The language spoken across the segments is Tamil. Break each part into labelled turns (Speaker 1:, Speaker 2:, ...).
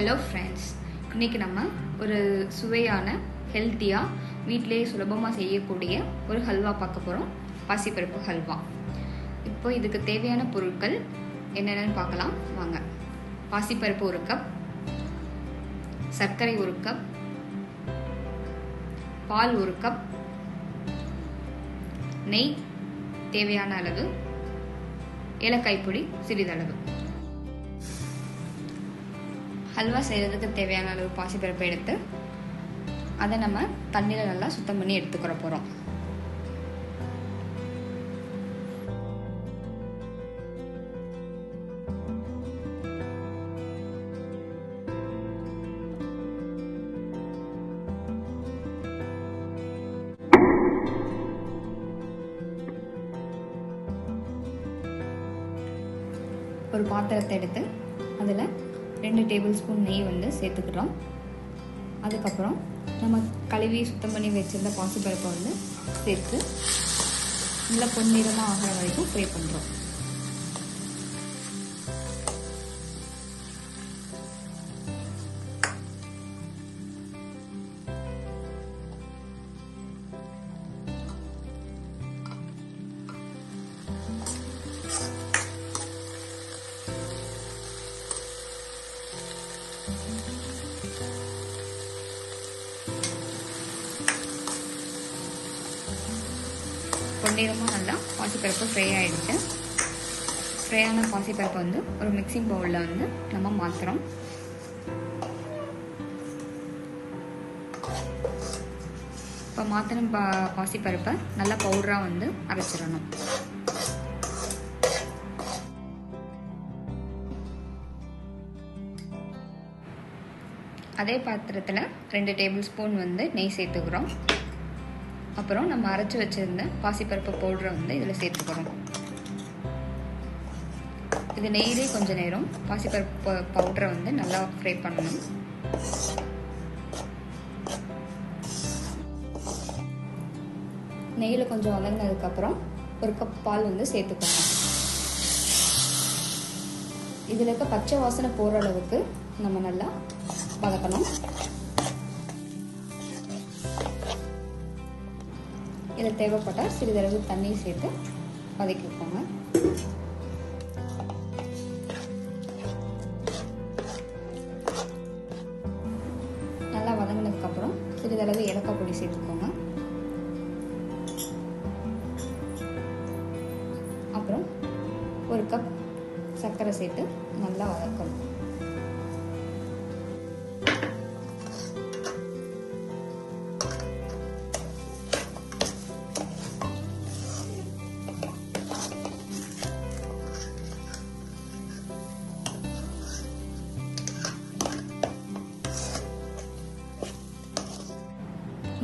Speaker 1: ஹலோ ஃப்ரெண்ட்ஸ், இன்றைக்கி நம்ம ஒரு சுவையான ஹெல்த்தியாக வீட்டிலேயே சுலபமாக செய்யக்கூடிய ஒரு ஹல்வா பார்க்க போகிறோம். பாசிப்பருப்பு ஹல்வா. இப்போ இதுக்கு தேவையான பொருட்கள் என்னென்னு பார்க்கலாம் வாங்க. பாசிப்பருப்பு 1 கப், சர்க்கரை 1 கப், பால் 1 கப், நெய் தேவையான அளவு, ஏலக்காய் பொடி சிறிதளவு. ஹல்வா செய்கிறதுக்கு தேவையான அளவு பாசிப்பருப்பை எடுத்து அதை நம்ம தண்ணியில் நல்லா சுத்தம் பண்ணி எடுத்துக்கிற போகிறோம். ஒரு பாத்திரத்தை எடுத்து அதில் 2 டேபிள் ஸ்பூன் நெய் சேர்த்துக்கிறோம். அதுக்கப்புறம் நம்ம கழுவி சுத்தம் பண்ணி வச்சிருந்த பாசிப்பருப்பை சேர்த்து நல்லா பொன்னிறமாக ஆகிற வரைக்கும் ஃப்ரை பண்ணுறோம். பொன்னிறமாக நல்லா பாசிப்பருப்பு ஃப்ரை ஆகிடுச்சு. ஃப்ரையான பாசிப்பருப்பை ஒரு மிக்சிங் பவுலில் நம்ம மாற்றுறோம். இப்போ மாற்றின பாசிப்பருப்பை நல்லா பவுடராக அரைச்சிடணும். அதே பாத்திரத்தில் 2 டேபிள் ஸ்பூன் நெய் சேர்த்துக்கிறோம். அப்புறம் நம்ம அரைச்சி வச்சிருந்த பாசிப்பருப்பு பவுடரை இதில் சேர்த்துக்கிறோம். இது நெய்யிலே கொஞ்சம் நேரம் பாசிப்பருப்பு பவுடரை நல்லா ஃப்ரை பண்ணணும். நெய்யில் கொஞ்சம் வதங்கினதுக்கப்புறம் 1 கப் பால் சேர்த்துக்கணும். இதில் இருக்க பச்சை வாசனை போகிற அளவுக்கு நம்ம நல்லா வதக்கணும். இதில் தேவைப்பட்டால் சிறிதளவு தண்ணி சேர்த்து வதக்கிக்கோங்க. நல்லா வதங்கினதுக்கப்புறம் சிறிதளவு ஏலக்காய் பொடி சேர்த்துக்கோங்க. அப்புறம் 1 கப் சர்க்கரை சேர்த்து நல்லா வதக்கணும்.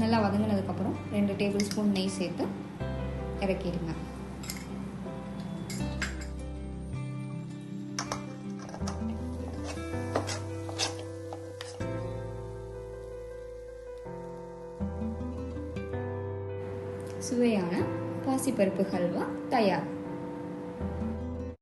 Speaker 1: நல்லா வதங்கினதுக்கப்புறம் 2 டேபிள் ஸ்பூன் நெய் சேர்த்து இறக்கிடுங்க. சுவையான பாசிப்பருப்பு ஹல்வா தயார்.